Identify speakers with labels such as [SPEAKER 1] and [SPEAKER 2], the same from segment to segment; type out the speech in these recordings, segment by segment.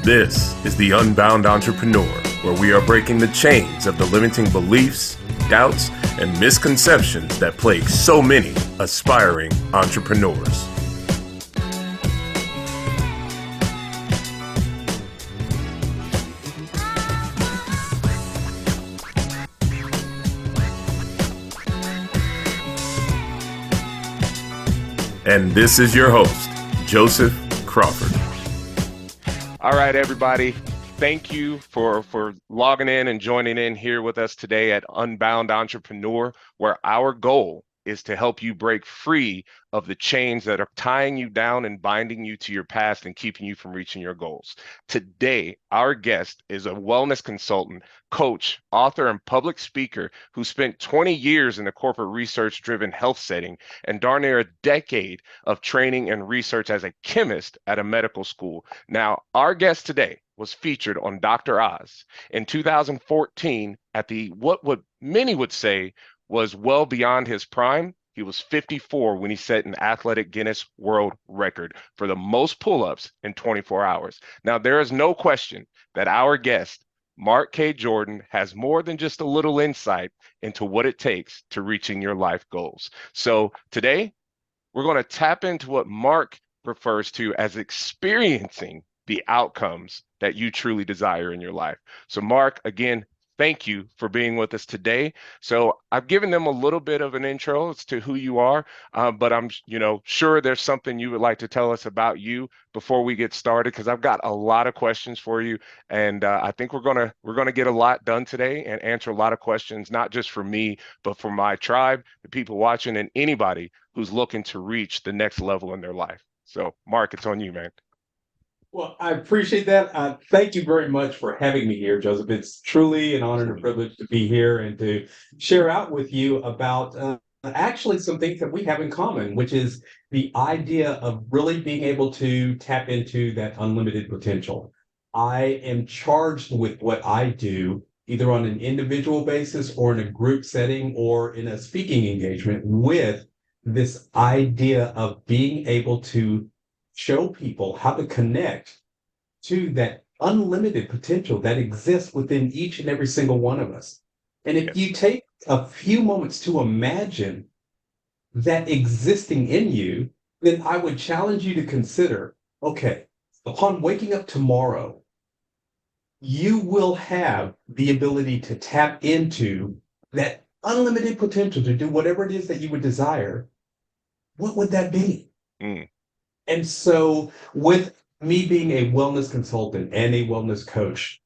[SPEAKER 1] This is the Unbound Entrepreneur, where we are breaking the chains of the limiting beliefs, doubts, and misconceptions that plague so many aspiring entrepreneurs. And this is your host, Joseph Crawford.
[SPEAKER 2] All right, everybody. Thank you for logging in and joining in here with us today at Unbound Entrepreneur, where our goal is to help you break free of the chains that are tying you down and binding you to your past and keeping you from reaching your goals. Today, our guest is a wellness consultant, coach, author, and public speaker who spent 20 years in the corporate research-driven health setting and darn near a decade of training and research as a chemist at a medical school. Now, our guest today was featured on Dr. Oz in 2014 at what many would say was well beyond his prime. He was 54 when he set an athletic Guinness World Record for the most pull-ups in 24 hours. Now, there is no question that our guest, Mark K. Jordan, has more than just a little insight into what it takes to reaching your life goals. So today, we're going to tap into what Mark refers to as experiencing the outcomes that you truly desire in your life. So Mark, again, thank you for being with us today. So I've given them a little bit of an intro as to who you are, but I'm sure there's something you would like to tell us about you before we get started, because I've got a lot of questions for you, and I think we're gonna get a lot done today and answer a lot of questions, not just for me, but for my tribe, the people watching, and anybody who's looking to reach the next level in their life. So Mark, it's on you, man.
[SPEAKER 3] Well, I appreciate that. Thank you very much for having me here, Joseph. It's truly an honor and a privilege to be here and to share out with you about actually some things that we have in common, which is the idea of really being able to tap into that unlimited potential. I am charged with what I do, either on an individual basis or in a group setting or in a speaking engagement, with this idea of being able to show people how to connect to that unlimited potential that exists within each and every single one of us. And if you take a few moments to imagine that existing in you, then I would challenge you to consider, okay, upon waking up tomorrow, you will have the ability to tap into that unlimited potential to do whatever it is that you would desire. What would that be? And so with me being a wellness consultant and a wellness coach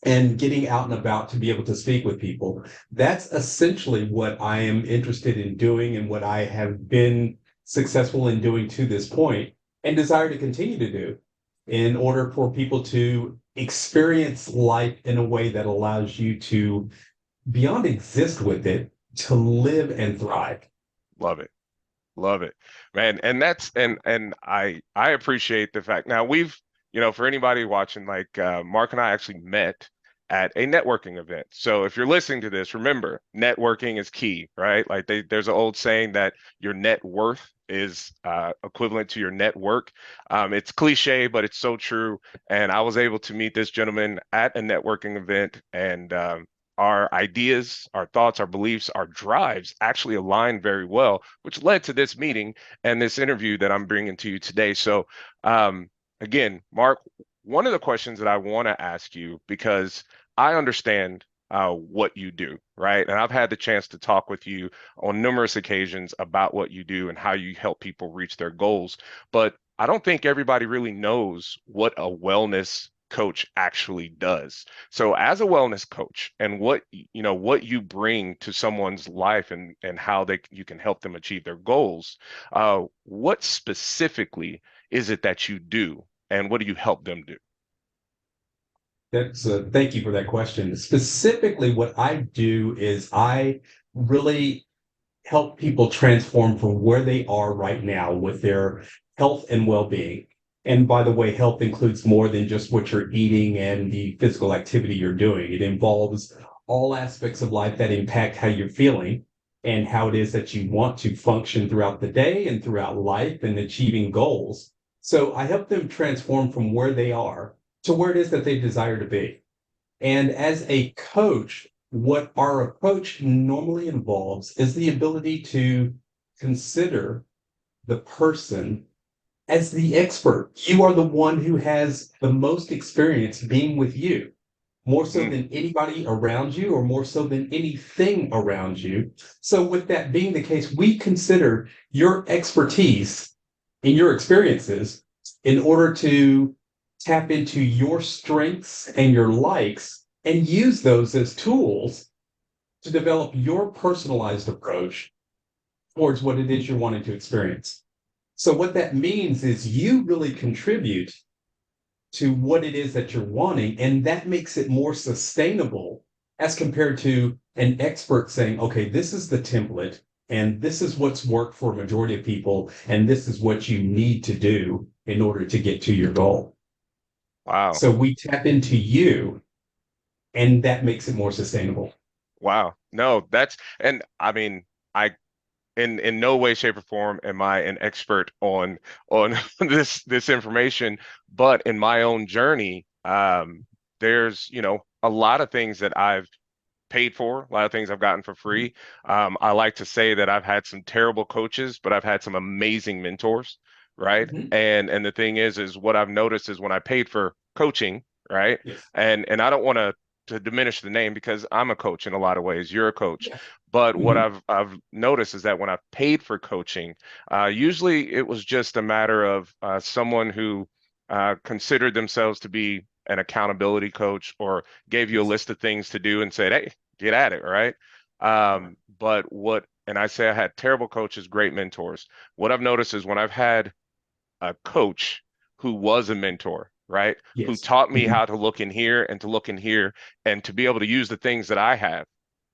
[SPEAKER 3] and getting out and about to be able to speak with people, that's essentially what I am interested in doing and what I have been successful in doing to this point and desire to continue to do in order for people to experience life in a way that allows you to, beyond exist with it, to live and thrive.
[SPEAKER 2] Love it. Love it, man. And that's and I appreciate the fact. Now we've, for anybody watching, like Mark and I actually met at a networking event. So if you're listening to this, remember, networking is key, right? Like there's an old saying that your net worth is equivalent to your network. It's cliche, but it's so true. And I was able to meet this gentleman at a networking event, and our ideas, our thoughts, our beliefs, our drives actually aligned very well, which led to this meeting and this interview that I'm bringing to you today. So again, Mark, one of the questions that I want to ask you, because I understand what you do, right? And I've had the chance to talk with you on numerous occasions about what you do and how you help people reach their goals. But I don't think everybody really knows what a wellness coach actually does. So as a wellness coach, and what you bring to someone's life and how you can help them achieve their goals, what specifically is it that you do, and what do you help them do?
[SPEAKER 3] Thank you for that question. Specifically, what I do is I really help people transform from where they are right now with their health and well-being. And by the way, health includes more than just what you're eating and the physical activity you're doing. It involves all aspects of life that impact how you're feeling and how it is that you want to function throughout the day and throughout life and achieving goals. So I help them transform from where they are to where it is that they desire to be. And as a coach, what our approach normally involves is the ability to consider the person as the expert. You are the one who has the most experience being with you, more so than anybody around you, or more so than anything around you. So, with that being the case, we consider your expertise and your experiences in order to tap into your strengths and your likes and use those as tools to develop your personalized approach towards what it is you're wanting to experience. So what that means is you really contribute to what it is that you're wanting, and that makes it more sustainable as compared to an expert saying, okay, this is the template, and this is what's worked for a majority of people, and this is what you need to do in order to get to your goal.
[SPEAKER 2] Wow.
[SPEAKER 3] So we tap into you, and that makes it more sustainable.
[SPEAKER 2] Wow. No, and I mean, I in no way, shape, or form am I an expert on this information, but in my own journey, there's, a lot of things that I've paid for, a lot of things I've gotten for free. I like to say that I've had some terrible coaches, but I've had some amazing mentors, right?
[SPEAKER 3] Mhm.
[SPEAKER 2] And the thing is what I've noticed is when I paid for coaching, right?
[SPEAKER 3] Yes.
[SPEAKER 2] And I don't want to diminish the name because I'm a coach in a lot of ways. You're a coach.
[SPEAKER 3] Yeah.
[SPEAKER 2] But what
[SPEAKER 3] Mhm.
[SPEAKER 2] I've noticed is that when I've paid for coaching, usually it was just a matter of someone who considered themselves to be an accountability coach or gave you a
[SPEAKER 3] Yes.
[SPEAKER 2] list of things to do and said, hey, get at it, right?
[SPEAKER 3] Right.
[SPEAKER 2] And I say I had terrible coaches, great mentors. What I've noticed is when I've had a coach who was a mentor, right? Who
[SPEAKER 3] Yes.
[SPEAKER 2] taught me
[SPEAKER 3] Mhm.
[SPEAKER 2] how to look in here and to look in here and to be able to use the things that I have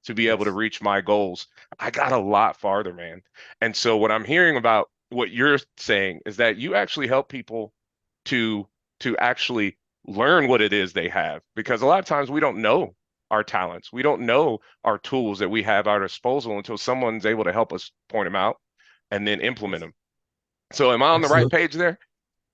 [SPEAKER 2] to be able to
[SPEAKER 3] Yes.
[SPEAKER 2] reach my goals. I got a lot farther, man. And so what I'm hearing about what you're saying is that you actually help people to to actually learn what it is they have because a lot of times we don't know our talents. We don't know our tools that we have at our disposal until someone's able to help us point them out and then implement
[SPEAKER 3] Yes.
[SPEAKER 2] them. So am I on the right
[SPEAKER 3] Absolutely.
[SPEAKER 2] page there?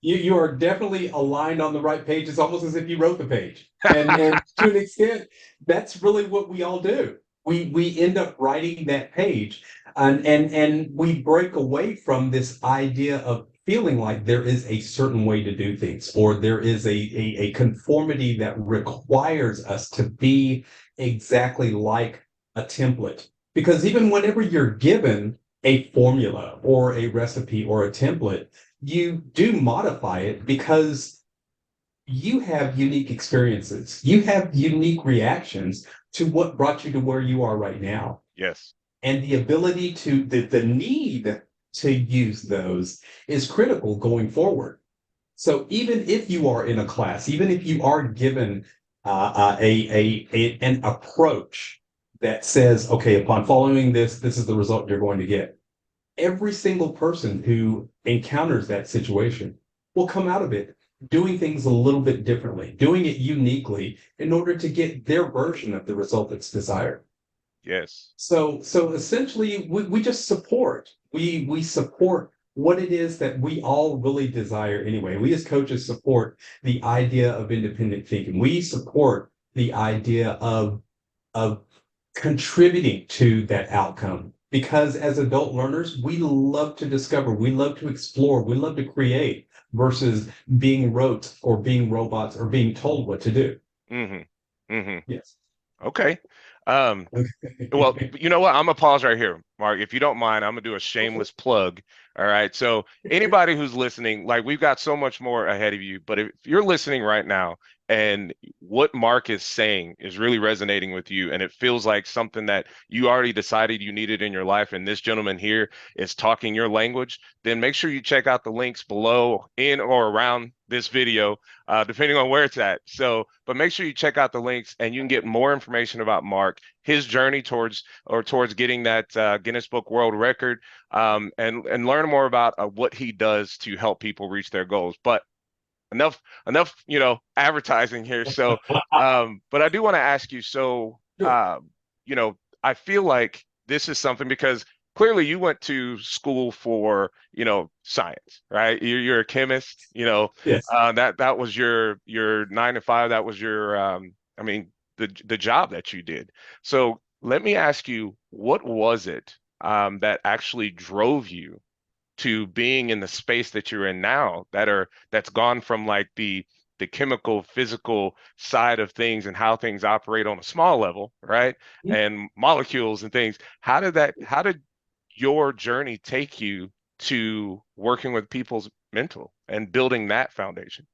[SPEAKER 3] You are definitely aligned on the right page. It's almost as if you wrote the page. And to an extent, that's really what we all do. We end up writing that page, and we break away from this idea of feeling like there is a certain way to do things, or there is a conformity that requires us to be exactly like a template. Because even whenever you're given a formula or a recipe or a template, you do modify it because you have unique experiences. You have unique reactions to what brought you to where you are right now.
[SPEAKER 2] Yes.
[SPEAKER 3] And the ability to, the need to use those is critical going forward. So even if you are in a class, even if you are given an approach that says, okay, upon following this, this is the result you're going to get, every single person who encounters that situation will come out of it doing things a little bit differently, doing it uniquely in order to get their version of the result that's desired.
[SPEAKER 2] Yes.
[SPEAKER 3] So essentially we just support. We support what it is that we all really desire anyway. We as coaches support the idea of independent thinking. We support the idea of contributing to that outcome. Because as adult learners, we love to discover, we love to explore, we love to create versus being rote or being robots or being told what to do.
[SPEAKER 2] Mm-hmm. Mm-hmm.
[SPEAKER 3] Yes.
[SPEAKER 2] Okay. Um, Well,
[SPEAKER 3] Okay.
[SPEAKER 2] you know what? I'm gonna pause right here, Mark. If you don't mind, I'm gonna do a shameless plug. All right. So anybody who's listening, like we've got so much more ahead of you, but if you're listening right now and what Mark is saying is really resonating with you, and it feels like something that you already decided you needed in your life, and this gentleman here is talking your language, then make sure you check out the links below, in or around this video, depending on where it's at. So, but make sure you check out the links and you can get more information about Mark, his journey towards getting that Guinness Book World Record, and learn more about what he does to help people reach their goals. But enough, advertising here. So, but I do want to ask you. So,
[SPEAKER 3] Sure.
[SPEAKER 2] I feel like this is something because clearly you went to school for, science, right? You're a chemist,
[SPEAKER 3] Yes.
[SPEAKER 2] that was your 9 to 5. That was your, I mean, the job that you did. So let me ask you, what was it that actually drove you to being in the space that you're in now, that's gone from like the chemical physical side of things and how things operate on a small level, right? And molecules and things. How did your journey take you to working with people's mental and building that foundation?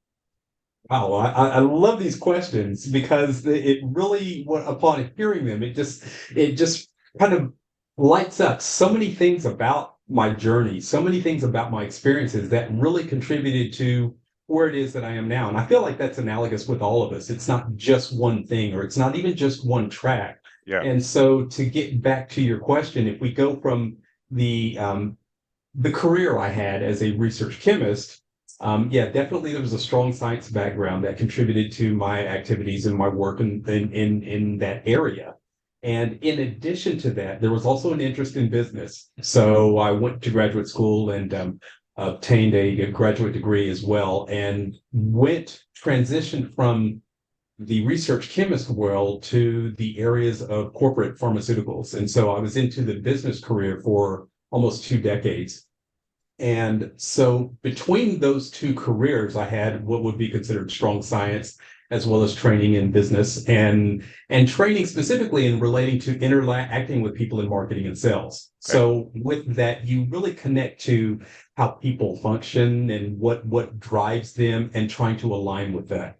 [SPEAKER 3] Wow, I love these questions because it really, upon hearing them, it just kind of lights up so many things about my journey, so many things about my experiences that really contributed to where it is that I am now. And I feel like that's analogous with all of us. It's not just one thing, or it's not even just one track.
[SPEAKER 2] Yeah.
[SPEAKER 3] And so, to get back to your question, if we go from the career I had as a research chemist, yeah, definitely there was a strong science background that contributed to my activities and my work in that area. And in addition to that, there was also an interest in business. So I went to graduate school and obtained a graduate degree as well, and transitioned from the research chemist world to the areas of corporate pharmaceuticals. And so I was into the business career for almost 2 decades. And so between those two careers, I had what would be considered strong science, as well as training in business and training specifically in relating to interacting with people in marketing and sales.
[SPEAKER 2] Okay.
[SPEAKER 3] So with that, you really connect to how people function and what drives them, and trying to align with that.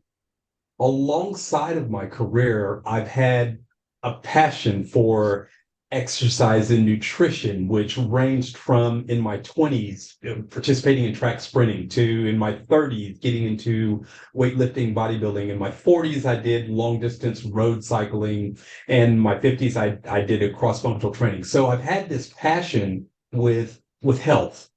[SPEAKER 3] Alongside of my career, I've had a passion for exercise and nutrition, which ranged from in my 20s, participating in track sprinting, to in my 30s, getting into weightlifting, bodybuilding. In my 40s, I did long distance road cycling. And my 50s, I did a cross functional training. So I've had this passion with health,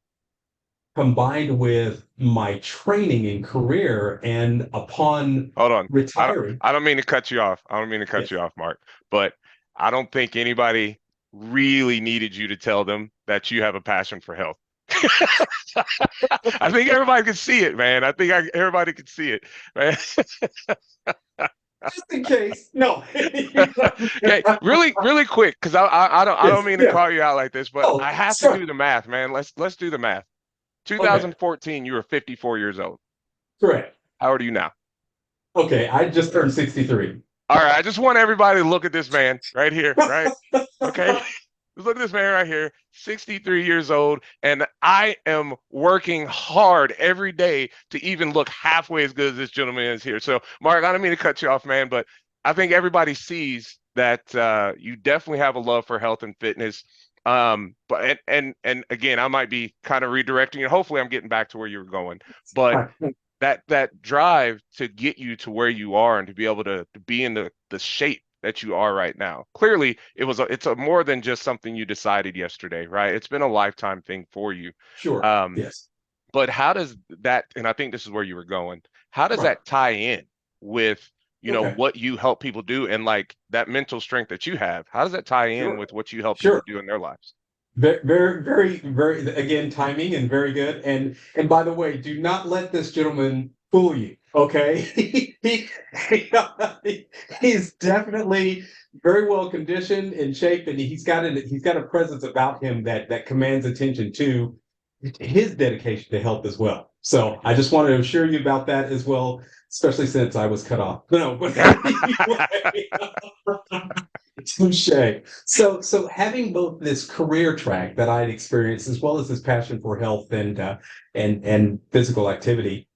[SPEAKER 3] combined with my training and career. And upon
[SPEAKER 2] Hold on. I don't,
[SPEAKER 3] retiring,
[SPEAKER 2] I don't mean to cut you off. I don't mean to cut
[SPEAKER 3] yes,
[SPEAKER 2] you off, Mark, but I don't think anybody really needed you to tell them that you have a passion for health. I think everybody could see it, man. I think everybody could see it, man.
[SPEAKER 3] just in case, no.
[SPEAKER 2] Okay, really, really quick, because I don't
[SPEAKER 3] Yes,
[SPEAKER 2] mean to
[SPEAKER 3] yeah.
[SPEAKER 2] call you out like this, but
[SPEAKER 3] Oh,
[SPEAKER 2] I have to
[SPEAKER 3] sorry.
[SPEAKER 2] do the math, man. Let's do the math.
[SPEAKER 3] Okay,
[SPEAKER 2] 2014, you were 54 years old.
[SPEAKER 3] correct.
[SPEAKER 2] How old are you now?
[SPEAKER 3] Okay, I just turned 63.
[SPEAKER 2] All right, I just want everybody to look at this man right here, right? Okay. Just look at this man right here, 63 years old, and I am working hard every day to even look halfway as good as this gentleman is here. So, Mark, I don't mean to cut you off, man, but I think everybody sees that you definitely have a love for health and fitness. But and again, I might be kind of redirecting you. Hopefully, I'm getting back to where you were going, but that drive to get you to where you are and to be able to be in the shape that you are right now. Clearly, it's a more than just something you decided yesterday, right? It's been a lifetime thing for you.
[SPEAKER 3] Sure.
[SPEAKER 2] Um,
[SPEAKER 3] Yes.
[SPEAKER 2] but how does that, and I think this is where you were going, how does
[SPEAKER 3] Right.
[SPEAKER 2] that tie in with,
[SPEAKER 3] Okay.
[SPEAKER 2] what you help people do, and like that mental strength that you have? How does that tie in
[SPEAKER 3] Sure.
[SPEAKER 2] with what you help people
[SPEAKER 3] Sure.
[SPEAKER 2] do in their lives?
[SPEAKER 3] Very, very, very, very, again, timing and very good. And by the way, do not let this gentleman fool you. Okay, he's definitely very well conditioned, in shape, and he's got a presence about him that commands attention to his dedication to health as well. So I just wanted to assure you about that as well, especially since I was cut off. No, but anyway. Touche. So having both this career track that I'd experienced, as well as this passion for health and physical activity,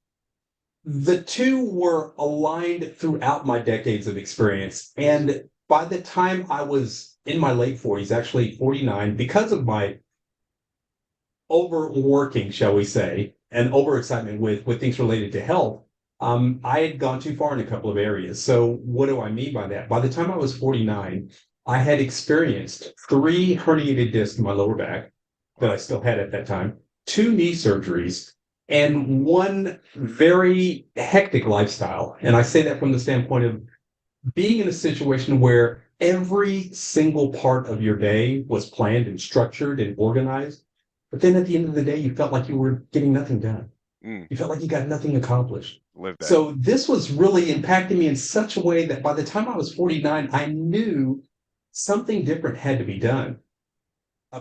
[SPEAKER 3] the two were aligned throughout my decades of experience. And by the time I was in my late 40s, actually 49, because of my overworking, shall we say, and overexcitement with things related to health, I had gone too far in a couple of areas. So what do I mean by that? By the time I was 49, I had experienced 3 herniated discs in my lower back that I still had at that time, 2 knee surgeries, and one very hectic lifestyle. And I say that from the standpoint of being in a situation where every single part of your day was planned and structured and organized. But then at the end of the day, you felt like you were getting nothing done. You felt like you got nothing accomplished.
[SPEAKER 2] Live that.
[SPEAKER 3] So this was really impacting me in such a way that by the time I was 49, I knew something different had to be done.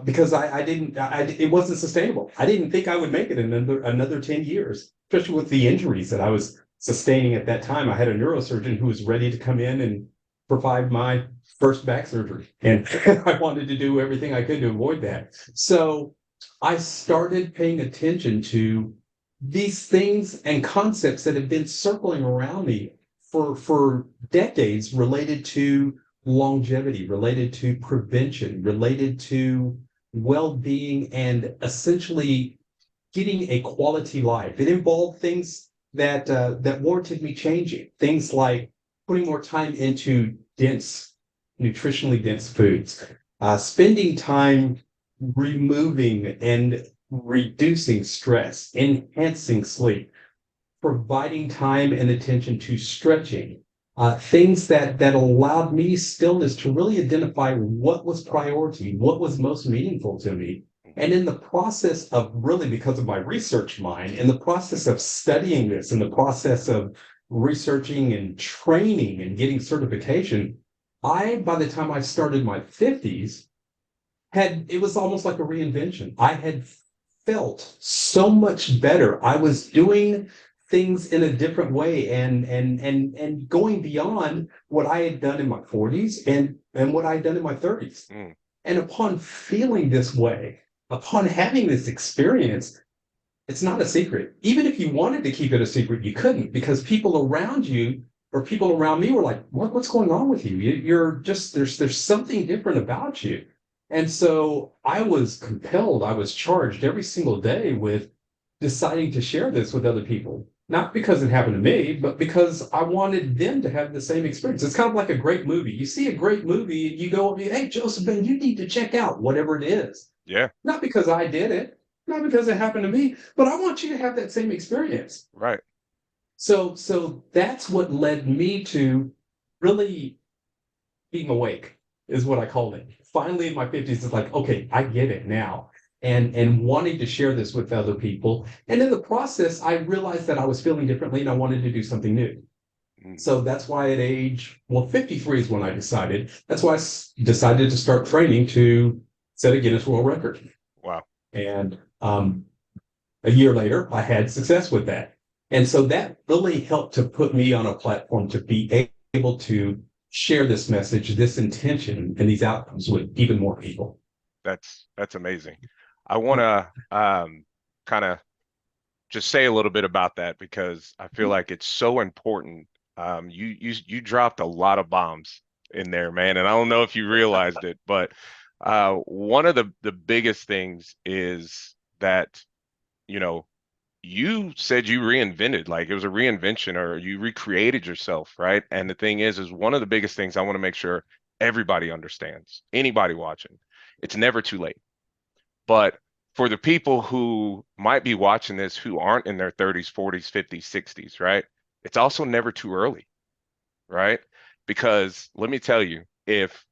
[SPEAKER 3] Because it wasn't sustainable. I didn't think I would make it in another 10 years, especially with the injuries that I was sustaining at that time. I had a neurosurgeon who was ready to come in and provide my first back surgery. And I wanted to do everything I could to avoid that. So I started paying attention to these things and concepts that have been circling around me for decades, related to longevity, related to prevention, related to well-being, and essentially getting a quality life. It involved things that warranted me changing. Things like putting more time into nutritionally dense foods, spending time removing and reducing stress, enhancing sleep, providing time and attention to stretching, things that allowed me stillness to really identify what was priority, what was most meaningful to me. And in the process of really, because of my research mind, in the process of studying this, in the process of researching and training and getting certification, by the time I started my 50s, it was almost like a reinvention. I had felt so much better. I was doing things in a different way and going beyond what I had done in my 40s and what I had done in my 30s. And upon feeling this way, upon having this experience, it's not a secret. Even if you wanted to keep it a secret, you couldn't, because people around you or people around me were like, what's going on with you? You're just, there's something different about you. And so I was compelled, I was charged every single day with deciding to share this with other people. Not because it happened to me, but because I wanted them to have the same experience. It's kind of like a great movie. You see a great movie, you go, hey, Joseph, Ben, you need to check out whatever it is.
[SPEAKER 2] Yeah.
[SPEAKER 3] Not because I did it, not because it happened to me, but I want you to have that same experience.
[SPEAKER 2] Right.
[SPEAKER 3] So that's what led me to really being awake, is what I called it. Finally, in my 50s, it's like, okay, I get it now. And wanting to share this with other people. And in the process, I realized that I was feeling differently and I wanted to do something new. So that's why at 53 is when I decided. That's why I decided to start training to set a Guinness World Record.
[SPEAKER 2] Wow.
[SPEAKER 3] And a year later, I had success with that. And so that really helped to put me on a platform to be able to share this message, this intention, and these outcomes with even more people.
[SPEAKER 2] That's amazing. I want to kind of just say a little bit about that, because I feel like it's so important. You dropped a lot of bombs in there, man, and I don't know if you realized it, but one of the biggest things is that, you said you reinvented, like it was a reinvention, or you recreated yourself, right? And the thing is one of the biggest things I want to make sure everybody understands, anybody watching, it's never too late. But for the people who might be watching this who aren't in their 30s, 40s, 50s, 60s, right? It's also never too early, right? Because let me tell you, if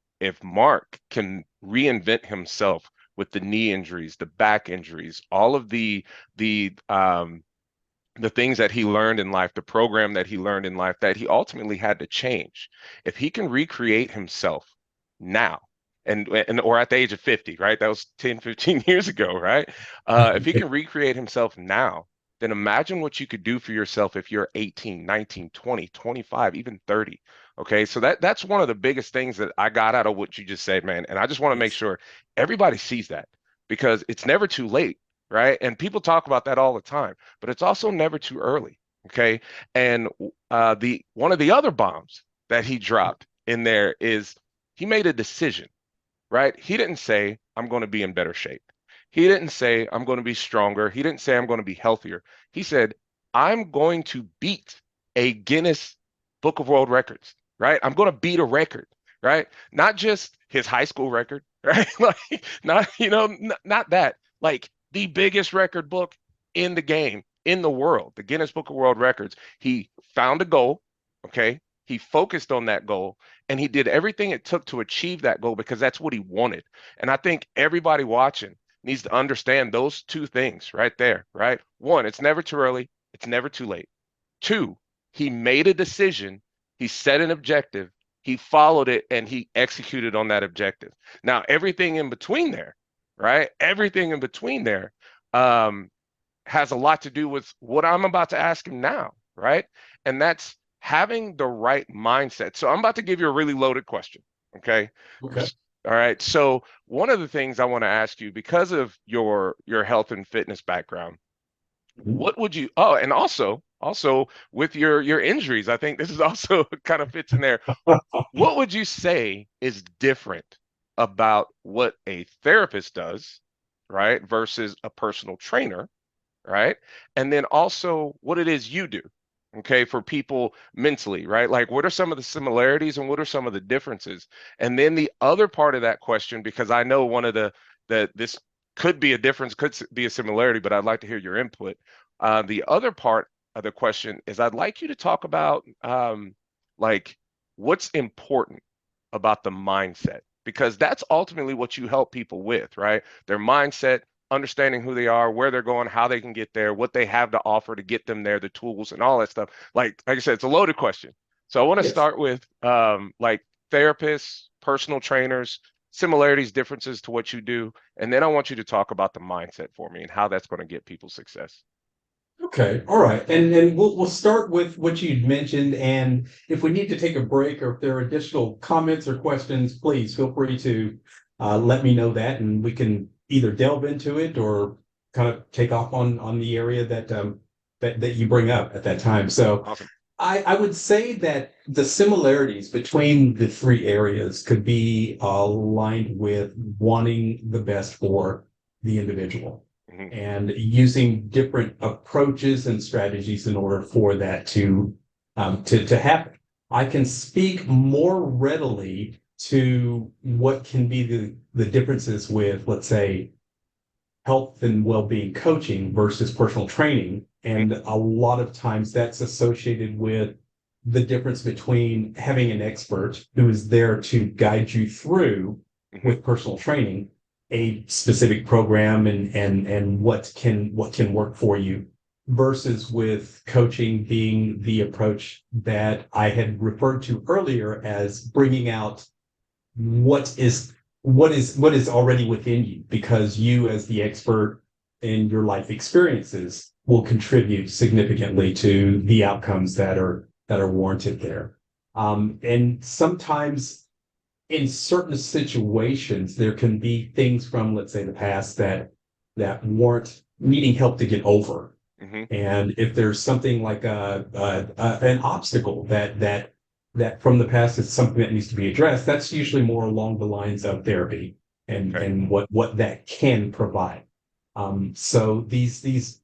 [SPEAKER 2] Mark can reinvent himself with the knee injuries, the back injuries, all of the things that he learned in life, the program that he learned in life that he ultimately had to change, if he can recreate himself now, and or at the age of 50, right? That was 10, 15 years ago, right? If he can recreate himself now, then imagine what you could do for yourself if you're 18, 19, 20, 25, even 30. Okay, so that's one of the biggest things that I got out of what you just said, man. And I just want to make sure everybody sees that, because it's never too late, right? And people talk about that all the time, but it's also never too early. Okay, and the one of the other bombs that he dropped in there is he made a decision, right? He didn't say, I'm going to be in better shape. He didn't say, I'm going to be stronger. He didn't say, I'm going to be healthier. He said, I'm going to beat a Guinness Book of World Records, right? I'm going to beat a record, right? Not just his high school record, right? Like, not, not that, like the biggest record book in the game, in the world, the Guinness Book of World Records. He found a goal, okay? he focused on that goal, and he did everything it took to achieve that goal because that's what he wanted. And I think everybody watching needs to understand those two things right there, right? One, it's never too early, it's never too late. Two, he made a decision, he set an objective, he followed it, and he executed on that objective. Now, everything in between there, right? Everything in between there um, has a lot to do with what I'm about to ask him now, right? And that's having the right mindset. So I'm about to give you a really loaded question, okay?
[SPEAKER 3] Okay.
[SPEAKER 2] All right. So one of the things I want to ask you, because of your health and fitness background, what would you, oh, and also with your injuries, I think this is also kind of fits in there. What would you say is different about what a therapist does, right, versus a personal trainer, right? And then also what it is you do, okay, for people mentally, right? Like, what are some of the similarities and what are some of the differences? And then the other part of that question, because I know one of this could be a difference, could be a similarity, but I'd like to hear your input. The other part of the question is I'd like you to talk about like what's important about the mindset, because that's ultimately what you help people with, right? Their mindset, understanding who they are, where they're going, how they can get there, what they have to offer to get them there, the tools and all that stuff. Like I said, it's a loaded question. So I want to
[SPEAKER 3] Yes.
[SPEAKER 2] start with like therapists, personal trainers, similarities, differences to what you do, and then I want you to talk about the mindset for me and how that's going to get people success.
[SPEAKER 3] Okay, all right, and we'll start with what you'd mentioned, and if we need to take a break or if there are additional comments or questions, please feel free to let me know that, and we can either delve into it or kind of take off on the area that you bring up at that time. So
[SPEAKER 2] Awesome.
[SPEAKER 3] I would say that the similarities between the three areas could be aligned with wanting the best for the individual
[SPEAKER 2] Hmm.
[SPEAKER 3] and using different approaches and strategies in order for that to happen. I can speak more readily to what can be the differences with, let's say, health and well-being coaching versus personal training.
[SPEAKER 2] Hmm.
[SPEAKER 3] And a lot of times that's associated with the difference between having an expert who is there to guide you through
[SPEAKER 2] Hmm.
[SPEAKER 3] with personal training a specific program and what can work for you versus with coaching being the approach that I had referred to earlier as bringing out what is what is already within you, because you as the expert in your life experiences will contribute significantly to the outcomes that are warranted there. And sometimes in certain situations there can be things from, let's say, the past that warrant needing help to get over.
[SPEAKER 2] Hmm.
[SPEAKER 3] And if there's something like an obstacle that from the past is something that needs to be addressed, that's usually more along the lines of therapy and
[SPEAKER 2] Okay.
[SPEAKER 3] and what that can provide. So these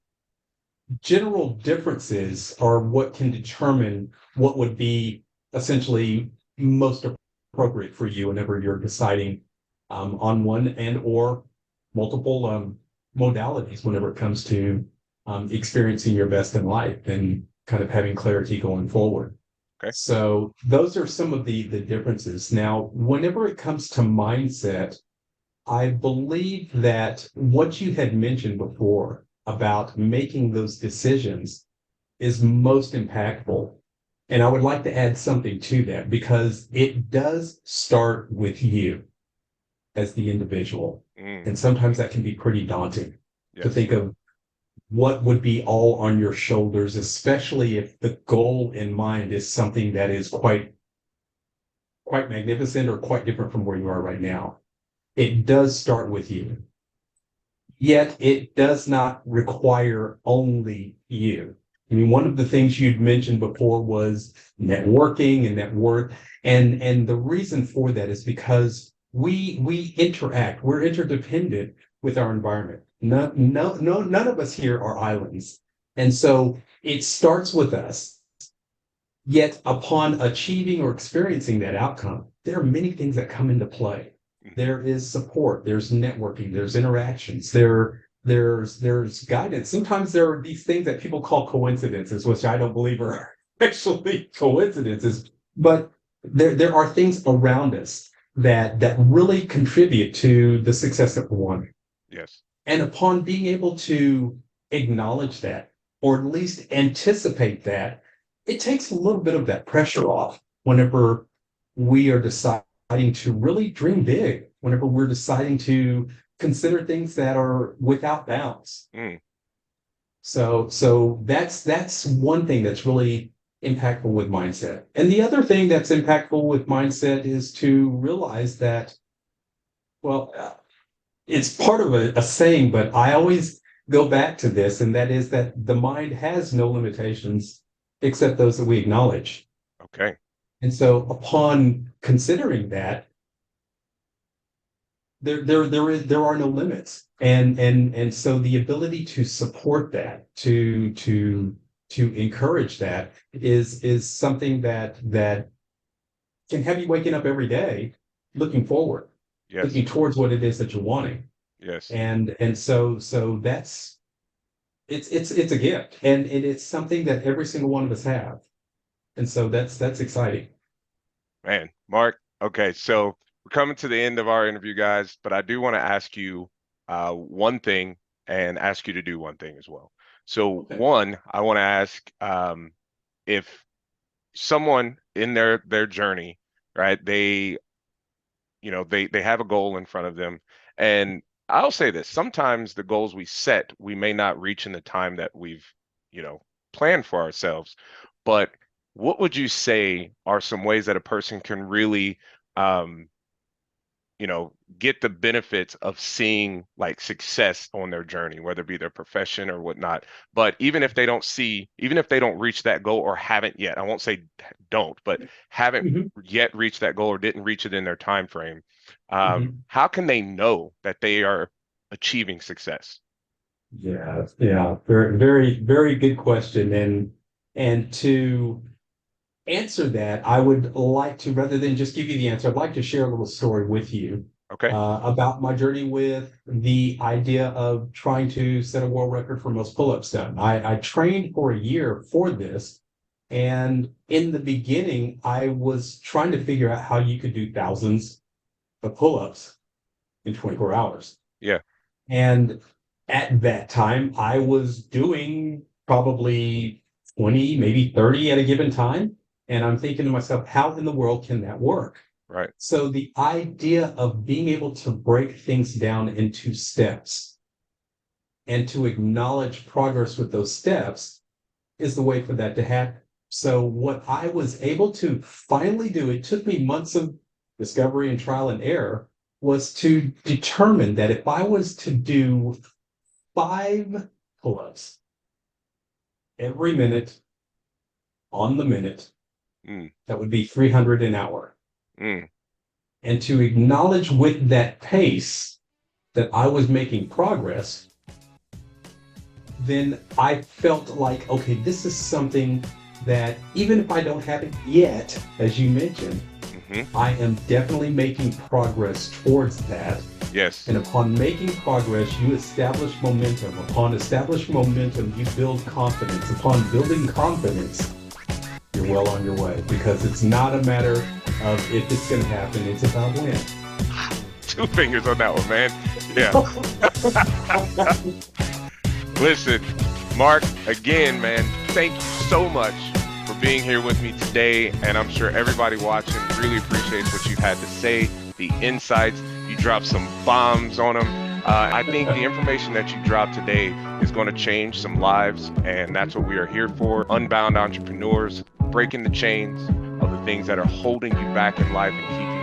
[SPEAKER 3] general differences are what can determine what would be essentially most appropriate for you whenever you're deciding on one and or multiple modalities whenever it comes to experiencing your best in life and kind of having clarity going forward.
[SPEAKER 2] Okay.
[SPEAKER 3] So those are some of the differences. Now, whenever it comes to mindset, I believe that what you had mentioned before about making those decisions is most impactful. And I would like to add something to that because it does start with you as the individual.
[SPEAKER 2] Mm.
[SPEAKER 3] And sometimes that can be pretty daunting to
[SPEAKER 2] Yes.
[SPEAKER 3] think of what would be all on your shoulders, especially if the goal in mind is something that is quite magnificent or quite different from where you are right now. It does start with you. Yet it does not require only you. I mean, one of the things you'd mentioned before was networking and network. And the reason for that is because we interact, we're interdependent with our environment. None of us here are islands. And so it starts with us. Yet upon achieving or experiencing that outcome, there are many things that come into play.
[SPEAKER 2] Hmm.
[SPEAKER 3] There is support, there's networking, there's interactions, there's guidance. Sometimes there are these things that people call coincidences, which I don't believe are actually coincidences, but there are things around us that really contribute to the success that we're wanting.
[SPEAKER 2] Yes.
[SPEAKER 3] And upon being able to acknowledge that, or at least anticipate that, it takes a little bit of that pressure off whenever we are deciding to really dream big, whenever we're deciding to consider things that are without bounds.
[SPEAKER 2] Mm.
[SPEAKER 3] So that's one thing that's really impactful with mindset. And the other thing that's impactful with mindset is to realize that, well, it's part of a saying, but I always go back to this, and that is that the mind has no limitations except those that we acknowledge.
[SPEAKER 2] Okay.
[SPEAKER 3] And so upon considering that, there are no limits. And so the ability to support that, to encourage that is something that can have you waking up every day looking forward,
[SPEAKER 2] Yes.
[SPEAKER 3] looking towards what it is that you're wanting.
[SPEAKER 2] Yes.
[SPEAKER 3] And so that's it's a gift, and it's something that every single one of us have. And so that's exciting.
[SPEAKER 2] Man, Mark. Okay, so we're coming to the end of our interview, guys, but I do want to ask you one thing and ask you to do one thing as well. So
[SPEAKER 3] Okay.
[SPEAKER 2] one, I want to ask if someone in their journey, right? They they have a goal in front of them, and I'll say this: sometimes the goals we set, we may not reach in the time that we've planned for ourselves. But what would you say are some ways that a person can really um, get the benefits of seeing like success on their journey, whether it be their profession or whatnot? But even if they don't reach that goal or haven't yet, I won't say don't, but haven't
[SPEAKER 3] Mhm.
[SPEAKER 2] yet reached that goal or didn't reach it in their time frame,
[SPEAKER 3] Mhm.
[SPEAKER 2] how can they know that they are achieving success?
[SPEAKER 3] Yeah. Very, very, very good question. And to answer that, I would like to, rather than just give you the answer, I'd like to share a little story with you
[SPEAKER 2] Okay.
[SPEAKER 3] about my journey with the idea of trying to set a world record for most pull-ups done. I trained for a year for this. And in the beginning, I was trying to figure out how you could do thousands of pull-ups in 24 hours.
[SPEAKER 2] Yeah.
[SPEAKER 3] And at that time, I was doing probably 20, maybe 30 at a given time. And I'm thinking to myself, how in the world can that work?
[SPEAKER 2] Right.
[SPEAKER 3] So the idea of being able to break things down into steps and to acknowledge progress with those steps is the way for that to happen. So what I was able to finally do, it took me months of discovery and trial and error, was to determine that if I was to do 5 pull-ups every minute on the minute,
[SPEAKER 2] Mm,
[SPEAKER 3] that would be 300 an hour.
[SPEAKER 2] mm,
[SPEAKER 3] And to acknowledge with that pace that I was making progress, then I felt like, okay, this is something that even if I don't have it yet, as you mentioned, I am definitely making progress towards that.
[SPEAKER 2] yes.
[SPEAKER 3] And upon making progress, you establish momentum. Upon establishing momentum, you build confidence. Upon building confidence, you're well on your way, because it's not a matter of if it's going to happen, it's about when.
[SPEAKER 2] 2 fingers on that one, man. Yeah. Listen, Mark, again, man, thank you so much for being here with me today. And I'm sure everybody watching really appreciates what you've had to say, the insights. You dropped some bombs on them. I think the information that you dropped today is going to change some lives. And that's what we are here for. Unbound entrepreneurs, breaking the chains of the things that are holding you back in life and keeping